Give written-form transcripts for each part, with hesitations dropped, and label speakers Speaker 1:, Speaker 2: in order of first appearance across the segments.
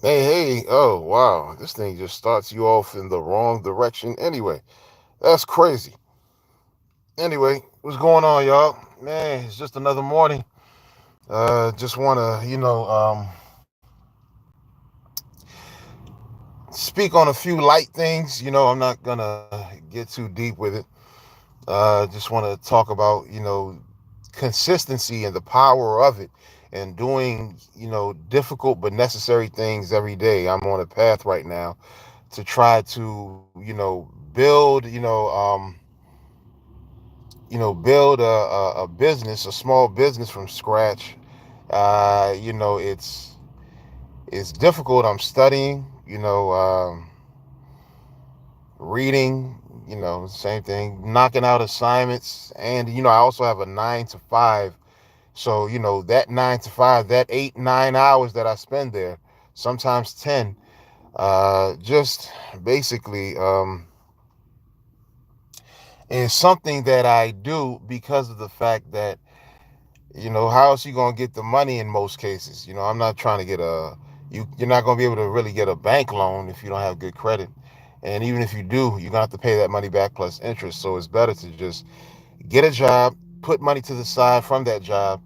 Speaker 1: Hey, oh, wow. This thing just starts you off in the wrong direction anyway. That's crazy. Anyway, what's going on, y'all? Man, it's just another morning. Just want to, speak on a few light things. I'm not going to get too deep with it. Just want to talk about, consistency and the power of it and doing, difficult but necessary things every day. I'm on a path right now to try to, build, build a business, a small business from scratch. It's difficult. I'm studying, reading, same thing, knocking out assignments, and I also have a 9 to 5. So that 9 to 5, that 8 9 hours that I spend there, sometimes 10, just basically is something that I do because of the fact that how else you gonna get the money in most cases? I'm not trying to get you're not gonna be able to really get a bank loan if you don't have good credit. And even if you do, you're gonna have to pay that money back plus interest. So it's better to just get a job, put money to the side from that job,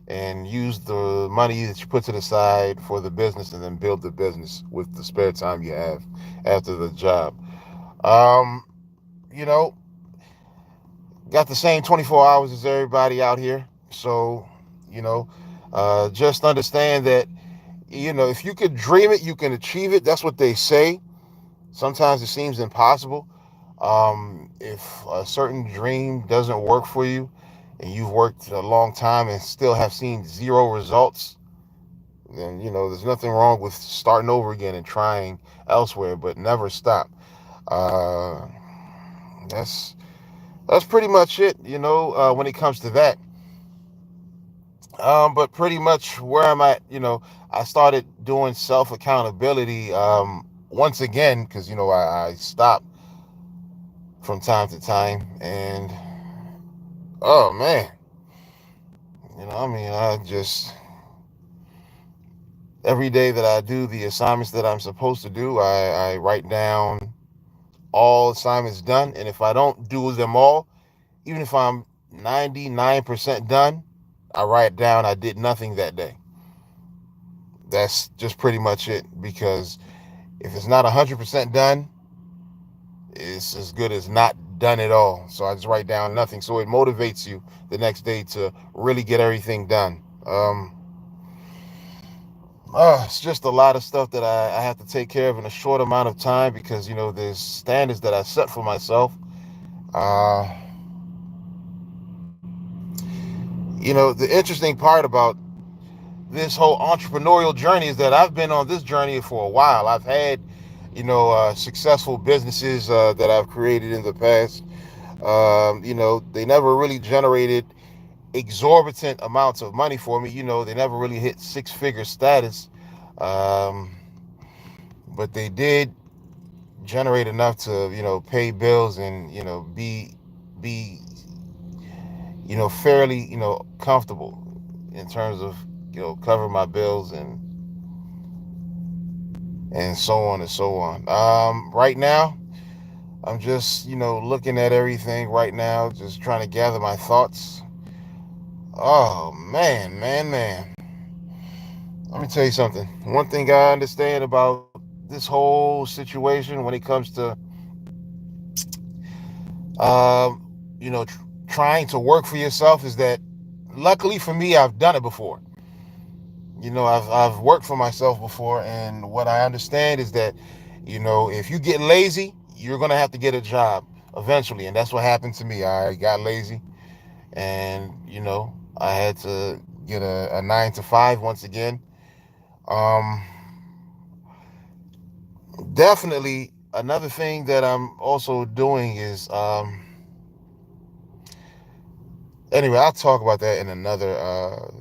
Speaker 1: and use the money that you put to the side for the business and then build the business with the spare time you have after the job. Um, you know, got the same 24 hours as everybody out here. So, you know, just understand that, if you could dream it, you can achieve it. That's what they say. Sometimes it seems impossible. If a certain dream doesn't work for you and you've worked a long time and still have seen zero results, then, there's nothing wrong with starting over again and trying elsewhere, but never stop. Uh, that's that's pretty much it, when it comes to that. But pretty much where I'm at, I started doing self accountability once again because I stopped from time to time, and oh man, I just every day that I do the assignments that I'm supposed to do, I write down all assignments done, and if I don't do them all, even if I'm 99% done, I write down I did nothing that day. That's just pretty much it because if it's not 100% done, it's as good as not done at all. So I just write down nothing. So it motivates you the next day to really get everything done. It's just a lot of stuff that I have to take care of in a short amount of time because, there's standards that I set for myself. Uh, the interesting part about this whole entrepreneurial journey is that I've been on this journey for a while. I've had, successful businesses that I've created in the past. They never really generated exorbitant amounts of money for me. They never really hit six-figure status, um, but they did generate enough to pay bills and be fairly comfortable in terms of cover my bills and so on and so on. Right now, I'm just looking at everything right now, just trying to gather my thoughts. Oh man, man, man. Let me tell you something. One thing I understand about this whole situation when it comes to, um, trying to work for yourself is that, luckily for me, I've done it before. I've worked for myself before, and what I understand is that, if you get lazy, you're gonna have to get a job eventually, and that's what happened to me. I got lazy, and I had to get a 9 to 5 once again. Um, Definitely another thing that I'm also doing is anyway, I'll talk about that in another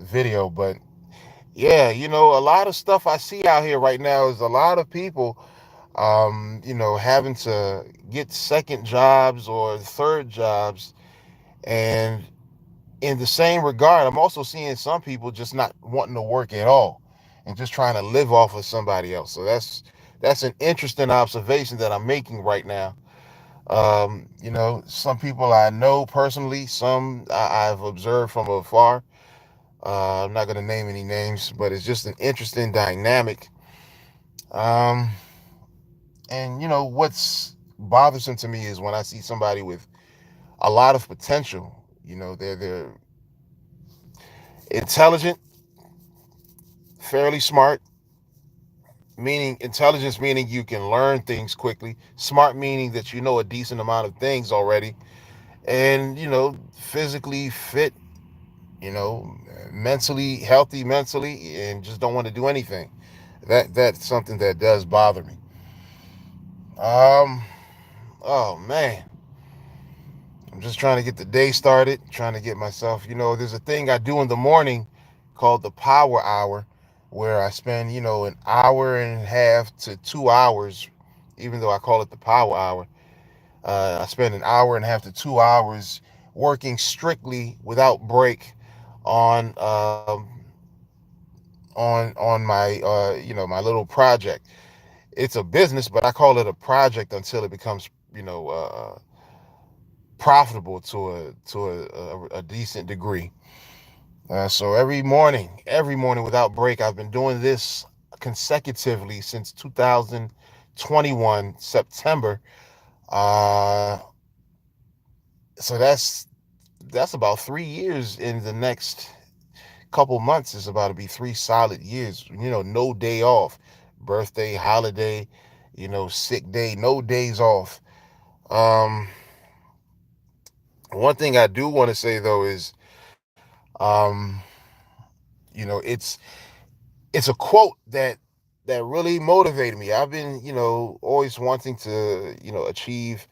Speaker 1: video, but yeah, a lot of stuff I see out here right now is a lot of people having to get second jobs or third jobs, and in the same regard, I'm also seeing some people just not wanting to work at all. and just trying to live off of somebody else. So that's an interesting observation that I'm making right now. Some people I know personally, some I've observed from afar. I'm not going to name any names, but it's just an interesting dynamic. Um, and what's bothersome to me is when I see somebody with a lot of potential. They're intelligent, fairly smart, meaning intelligence meaning you can learn things quickly, smart meaning that you know a decent amount of things already, and physically fit, you know, mentally healthy mentally, and just don't want to do anything. That's something that does bother me. Um, oh man, I'm just trying to get the day started, trying to get myself. There's a thing I do in the morning called the Power Hour, where I spend an hour and a half to 2 hours, even though I call it the Power Hour. I spend an hour and a half to 2 hours working strictly without break on on my my little project. It's a business, but I call it a project until it becomes profitable to a decent degree. So every morning without break, I've been doing this consecutively since 2021 September. Uh, so that's about 3 years. In the next couple months is about to be 3 solid years. No day off, birthday, holiday, sick day, no days off. Um, One thing I do want to say though is, um, it's a quote that really motivated me. I've been, always wanting to, achieve,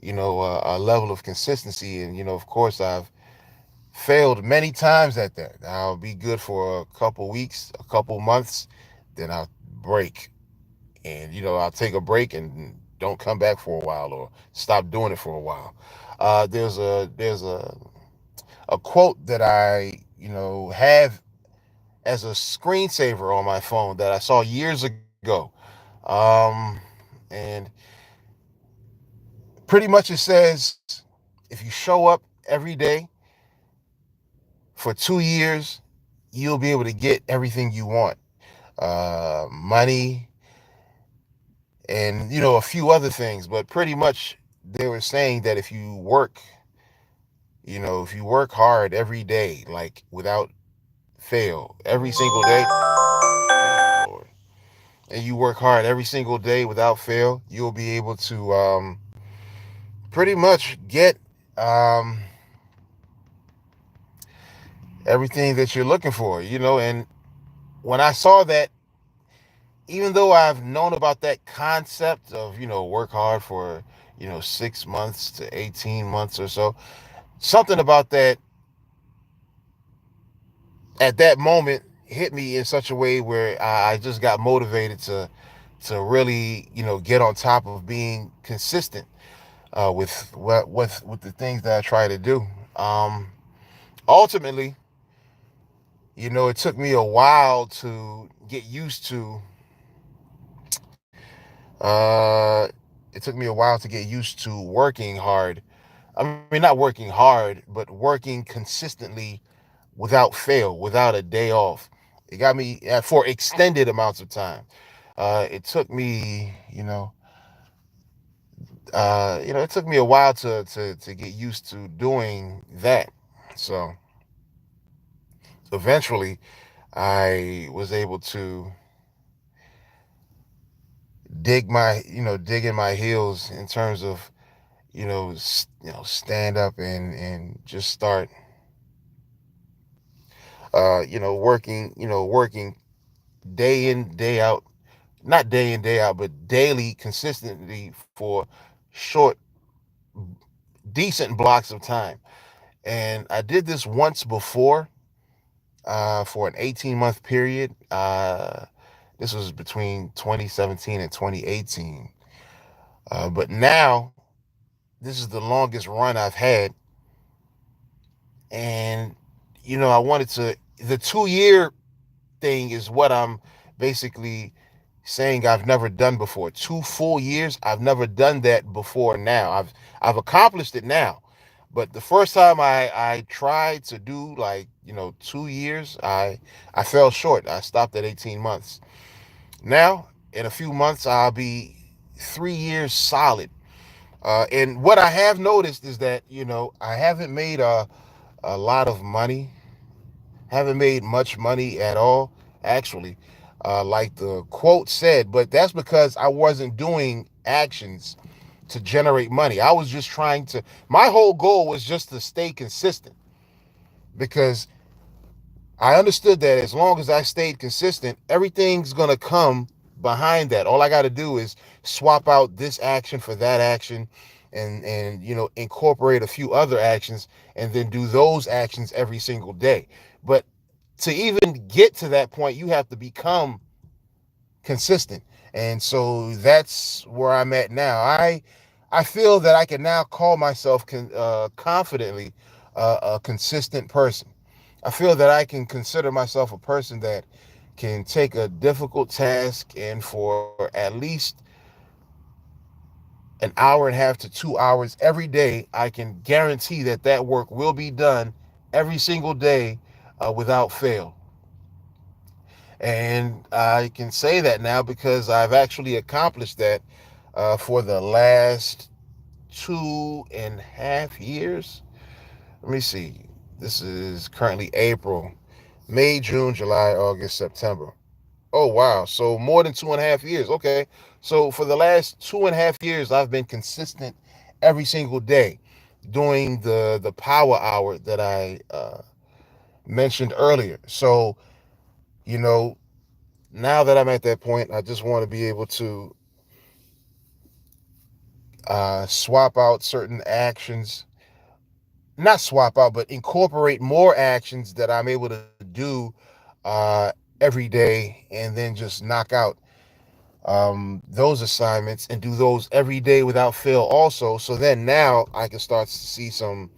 Speaker 1: a level of consistency, and of course, I've failed many times at that. I'll be good for a couple weeks, a couple months, then I'll break, and I'll take a break and don't come back for a while, or stop doing it for a while. There's a quote that I have as a screensaver on my phone that I saw years ago. And pretty much it says, if you show up every day for 2 years, you'll be able to get everything you want. Money, and a few other things. But pretty much they were saying that if you work hard every day, like without fail, every single day, Lord, and you work hard every single day without fail, you'll be able to pretty much get um, everything that you're looking for. And when I saw that, even though I've known about that concept of work hard for 6 months to 18 months or so, something about that at that moment hit me in such a way where I just got motivated to really get on top of being consistent with the things that I try to do. Ultimately, it took me a while to get used to. Uh, it took me a while to get used to working hard. I mean, not working hard, but working consistently without fail, without a day off. It got me for extended amounts of time. It took me, it took me a while to get used to doing that. So eventually, I was able to dig in my heels in terms of stand up and just start working day in day out, not day in day out, but daily consistently for short, decent blocks of time. And I did this once before, for an 18-month period. This was between 2017 and 2018. But now this is the longest run I've had. And, I wanted to, the 2 year thing is what I'm basically saying I've never done before. 2 full years, I've never done that before now. I've accomplished it now. But the first time I tried to do, like, 2 years, I fell short. I stopped at 18 months. Now, in a few months, I'll be 3 years solid. And what I have noticed is that, I haven't made a lot of money, haven't made much money at all, actually, like the quote said, but that's because I wasn't doing actions to generate money. I was just trying to, my whole goal was just to stay consistent, because I understood that as long as I stayed consistent, everything's going to come behind that. All I got to do is swap out this action for that action, and incorporate a few other actions, and then do those actions every single day. But to even get to that point, you have to become consistent. And so that's where I'm at now. I feel that I can now call myself confidently a consistent person. I feel that I can consider myself a person that can take a difficult task, and for at least an hour and a half to 2 hours every day, I can guarantee that that work will be done every single day, without fail. And I can say that now because I've actually accomplished that, for the last 2.5 years. Let me see. This is currently April, May, June, July, August, September. Oh, wow. So more than 2.5 years. Okay. So for the last 2.5 years, I've been consistent every single day doing the power hour that I mentioned earlier. So, you know, now that I'm at that point, I just want to be able to swap out certain actions, not swap out, but incorporate more actions that I'm able to do uh, every day, and then just knock out those assignments and do those every day without fail also. So then now I can start to see some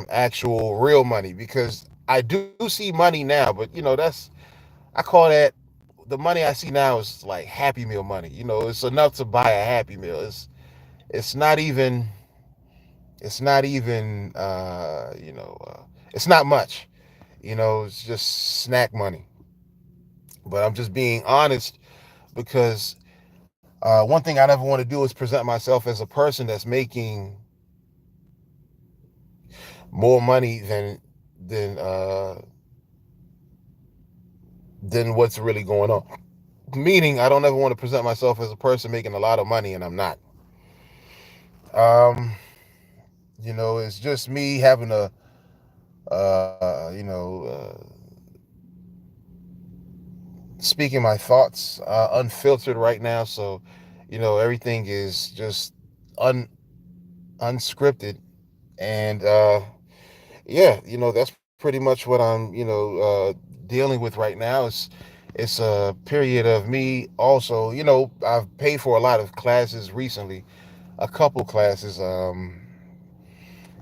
Speaker 1: actual real money, because I do see money now, but I call that, the money I see now is like Happy Meal money. It's enough to buy a Happy Meal. It's not even it's not even it's not much. It's just snack money. But I'm just being honest, because one thing I never want to do is present myself as a person that's making more money than than what's really going on. Meaning, I don't ever want to present myself as a person making a lot of money, and I'm not. Um, it's just me having a, speaking my thoughts, unfiltered right now. So, everything is just un unscripted, and yeah, that's pretty much what I'm, dealing with right now. It's a period of me also. I've paid for a lot of classes recently, a couple classes,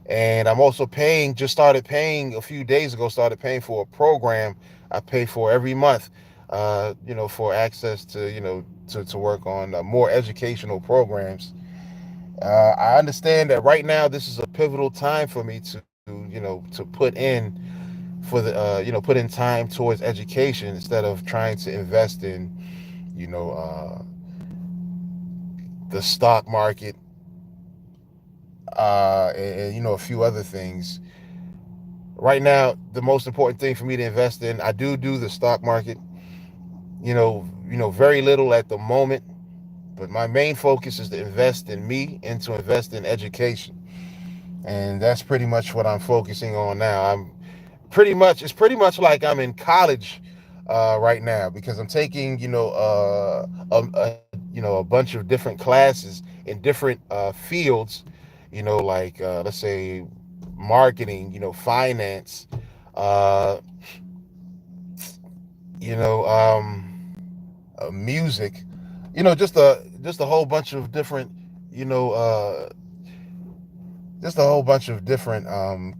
Speaker 1: and I'm also paying. Just started paying a few days ago. Started paying for a program I pay for every month. For access to to work on more educational programs. I understand that right now this is a pivotal time for me to put in for the put in time towards education, instead of trying to invest in you know uh, the stock market, and a few other things. Right now, the most important thing for me to invest in, I do the stock market. Very little at the moment, but my main focus is to invest in me and to invest in education, and that's pretty much what I'm focusing on now. It's pretty much like I'm in college right now, because I'm taking a bunch of different classes in different fields, like, let's say, marketing, finance, uh, you know music, just a whole bunch of different, you know just a whole bunch of different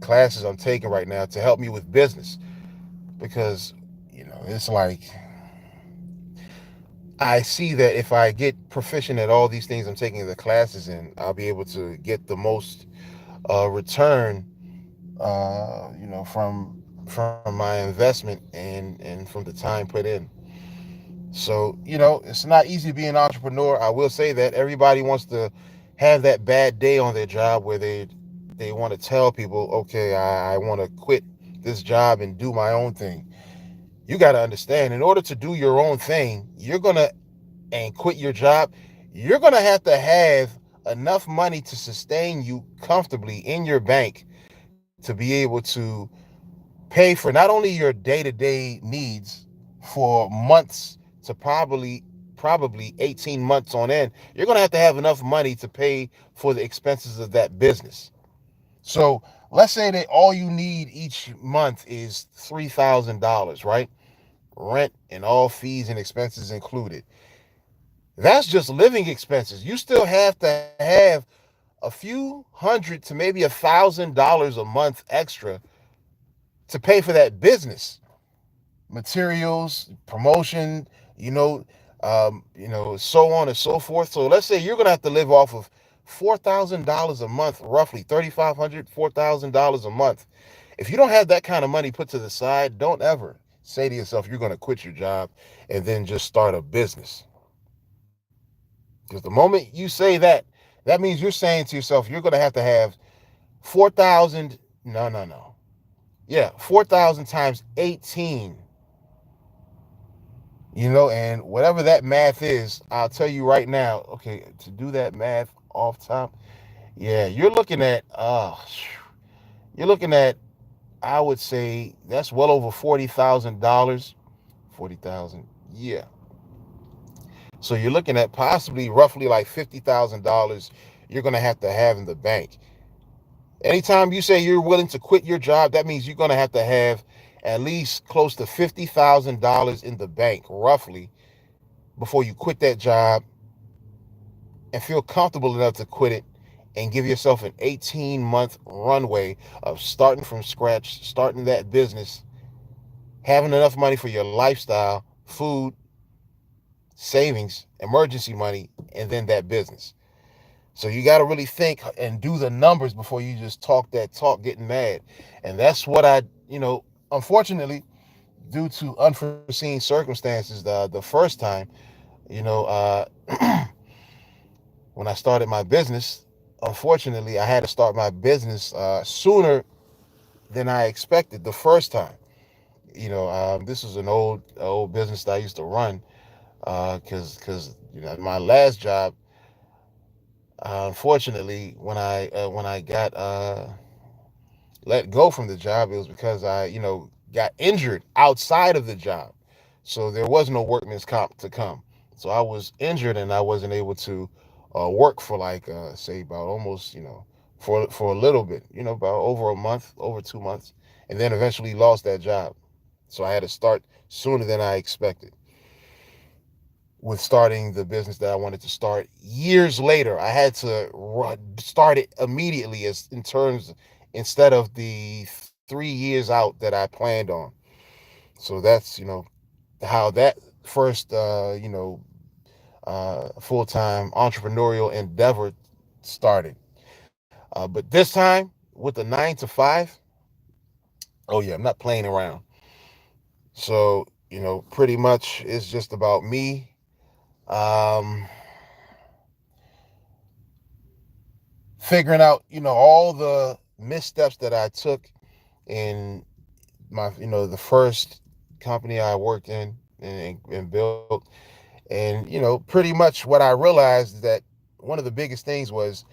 Speaker 1: classes I'm taking right now to help me with business, because it's like I see that if I get proficient at all these things I'm taking the classes in, I'll be able to get the most return, from my investment and from the time put in. So, it's not easy to be an entrepreneur. I will say that everybody wants to have that bad day on their job where they want to tell people, okay, I want to quit this job and do my own thing. You got to understand, in order to do your own thing, and quit your job, you're going to have enough money to sustain you comfortably in your bank to be able to pay for not only your day-to-day needs for months to probably 18 months on end. You're going to have enough money to pay for the expenses of that business. So let's say that all you need each month is $3,000, right? Rent and all fees and expenses included. That's just living expenses. You still have to have a few hundred to maybe $1,000 a month extra to pay for that business, materials, promotion, you know, so on and so forth. So let's say you're gonna have to live off of $4,000 a month, roughly $3,500, $4,000 a month. If you don't have that kind of money put to the side, don't ever say to yourself you're gonna quit your job and then just start a business. Because the moment you say that, that means you're saying to yourself you're gonna have 4,000. No, no, no. Yeah, 4,000 times 18. And whatever that math is, I'll tell you right now. Okay, to do that math off top, yeah, you're looking at, I would say that's well over $40,000. 40,000, yeah. So you're looking at possibly roughly like $50,000 you're gonna have in the bank. Anytime you say you're willing to quit your job, that means you're gonna have at least close to $50,000 in the bank, roughly, before you quit that job and feel comfortable enough to quit it and give yourself an 18-month runway of starting from scratch, starting that business, having enough money for your lifestyle, food, savings, emergency money, and then that business. So you got to really think and do the numbers before you just talk that talk getting mad. And that's what unfortunately, due to unforeseen circumstances, the first time, you know, uh, when I started my business, unfortunately, I had to start my business sooner than I expected the first time. This was an old business that I used to run because my last job, unfortunately, when I got let go from the job, it was because I got injured outside of the job, so there was no workman's comp to come. So I was injured and I wasn't able to work for like say about almost for a little bit, about over a month, over 2 months, and then eventually lost that job. So I had to start sooner than I expected with starting the business that I wanted to start. Years later, I had to start it immediately, as in terms, instead of the 3 years out that I planned on. So that's how that first full-time entrepreneurial endeavor started. But this time with the 9 to 5, oh yeah, I'm not playing around. So pretty much it's just about me. Um, Figuring out, all the missteps that I took in my, the first company I worked in and built. And, pretty much what I realized is that one of the biggest things was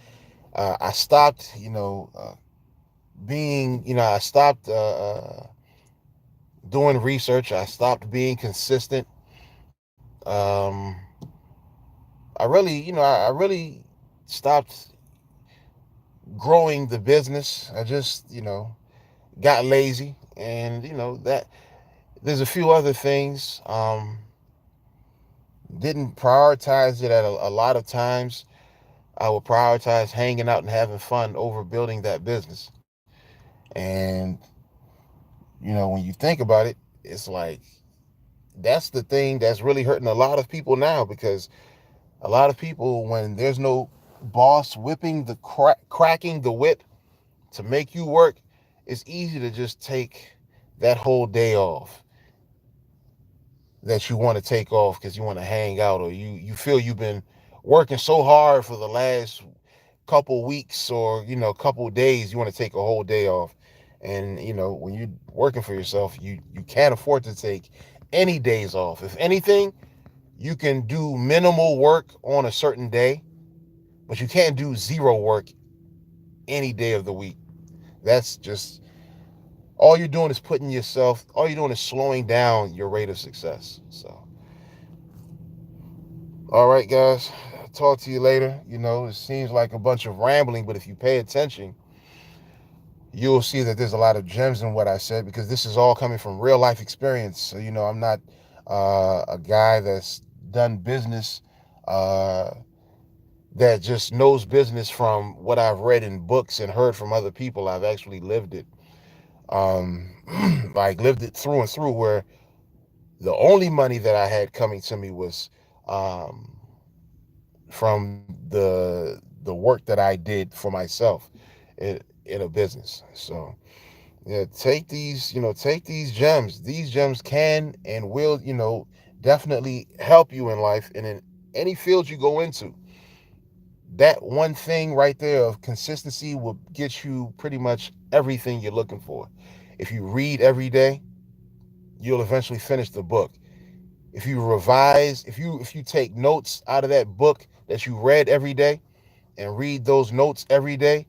Speaker 1: I stopped, I stopped doing research. I stopped being consistent. Um, I really stopped growing the business. I just, got lazy, and that there's a few other things. Didn't prioritize it at a lot of times. I would prioritize hanging out and having fun over building that business. And when you think about it, it's like that's the thing that's really hurting a lot of people now, because a lot of people, when there's no boss whipping the cracking the whip to make you work, it's easy to just take that whole day off that you want to take off because you want to hang out, or you feel you've been working so hard for the last couple weeks, or couple days. You want to take a whole day off. And when you're working for yourself, you can't afford to take any days off. If anything, you can do minimal work on a certain day, but you can't do zero work any day of the week. That's just all you're doing is all you're doing is slowing down your rate of success. So, all right, guys, talk to you later. It seems like a bunch of rambling, but if you pay attention, you'll see that there's a lot of gems in what I said, because this is all coming from real life experience. So, I'm not a guy that's done business, that just knows business from what I've read in books and heard from other people. I've actually lived it, like lived it through and through, where the only money that I had coming to me was um, from the work that I did for myself in a business. So yeah, take these gems. These gems can and will, definitely help you in life and in any field you go into. That one thing right there of consistency will get you pretty much everything you're looking for. If you read every day, you'll eventually finish the book. If you revise, if you take notes out of that book that you read every day and read those notes every day,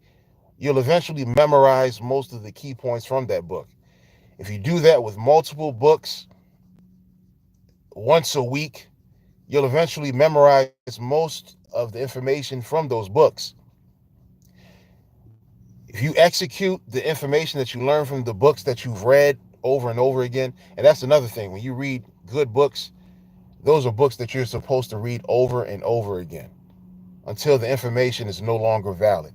Speaker 1: you'll eventually memorize most of the key points from that book. If you do that with multiple books once a week, you'll eventually memorize most of the information from those books. If you execute the information that you learn from the books that you've read over and over again, and that's another thing, when you read good books, those are books that you're supposed to read over and over again until the information is no longer valid.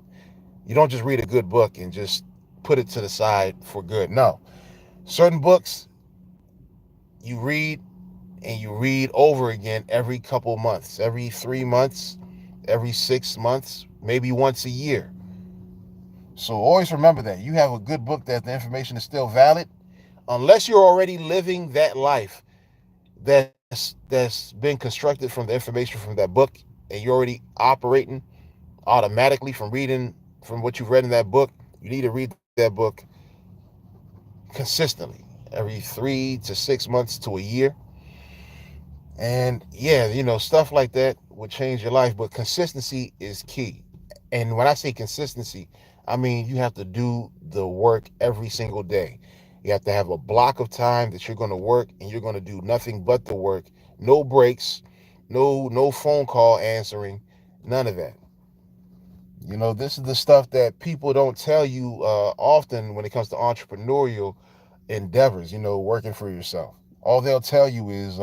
Speaker 1: You don't just read a good book and just put it to the side for good. No. Certain books you read and you read over again every couple months, every 3 months, every 6 months, maybe once a year. So always remember that you have a good book, that the information is still valid, unless you're already living that life that's been constructed from the information from that book, and you're already operating automatically from reading from what you've read in that book. You need to read that book consistently every 3 to 6 months to a year. And yeah, stuff like that would change your life, but consistency is key. And when I say consistency, I mean you have to do the work every single day. You have to have a block of time that you're going to work, and you're going to do nothing but the work. No breaks, no phone call answering, none of that. This is the stuff that people don't tell you often when it comes to entrepreneurial endeavors, working for yourself. All they'll tell you is,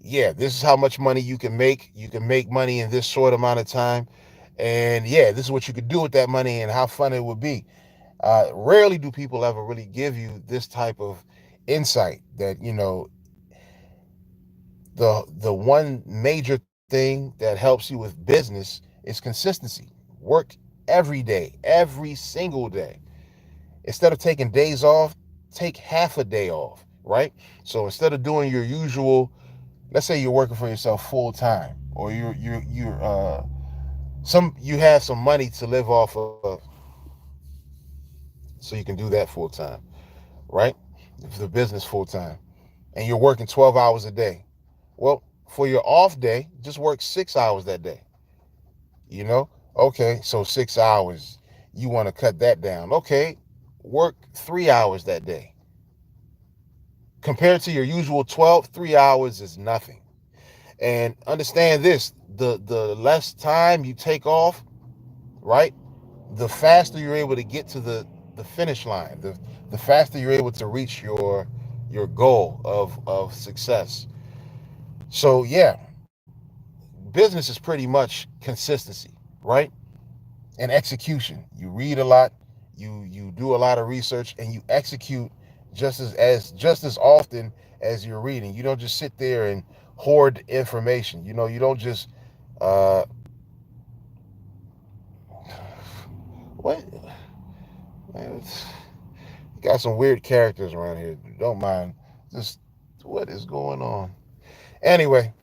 Speaker 1: yeah, this is how much money you can make. You can make money in this short amount of time. And yeah, this is what you could do with that money and how fun it would be. Rarely do people ever really give you this type of insight that, the one major thing that helps you with business is consistency. Work every day, every single day. Instead of taking days off, take half a day off, right? So instead of doing your usual, let's say you're working for yourself full time, or you have some money to live off of, so you can do that full time, right? The business full time, and you're working 12 hours a day. Well, for your off day, just work 6 hours that day. Okay, so 6 hours, you want to cut that down. Okay, work 3 hours that day. Compared to your usual 12, 3 hours is nothing. And understand this, the less time you take off, right, the faster you're able to get to the finish line, the faster you're able to reach your goal of success. So yeah, business is pretty much consistency, right? And execution. You read a lot, you do a lot of research, and you execute just as often as you're reading. You don't just sit there and hoard information. You don't just uh what man, got some weird characters around here. Don't mind. Just what is going on? Anyway,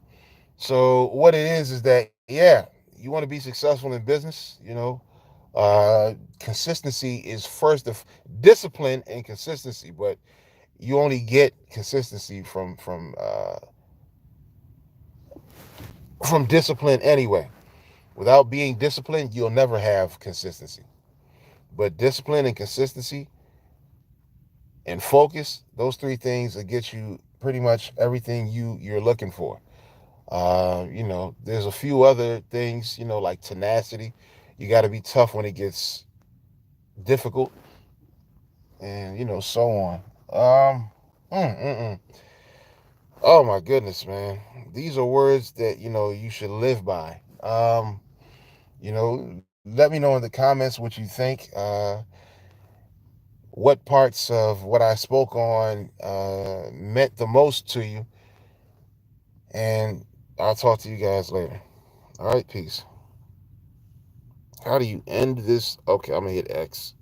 Speaker 1: so what it is that, yeah, you want to be successful in business. Consistency is first of discipline and consistency, but you only get consistency from discipline anyway. Without being disciplined, you'll never have consistency. But discipline and consistency and focus, those three things will get you pretty much everything you're looking for. There's a few other things, like tenacity. You got to be tough when it gets difficult, and so on. Um, mm, mm, mm. Oh my goodness, man! These are words that you should live by. Let me know in the comments what you think. What parts of what I spoke on meant the most to you, and I'll talk to you guys later. All right, peace. How do you end this? Okay, I'm gonna hit X.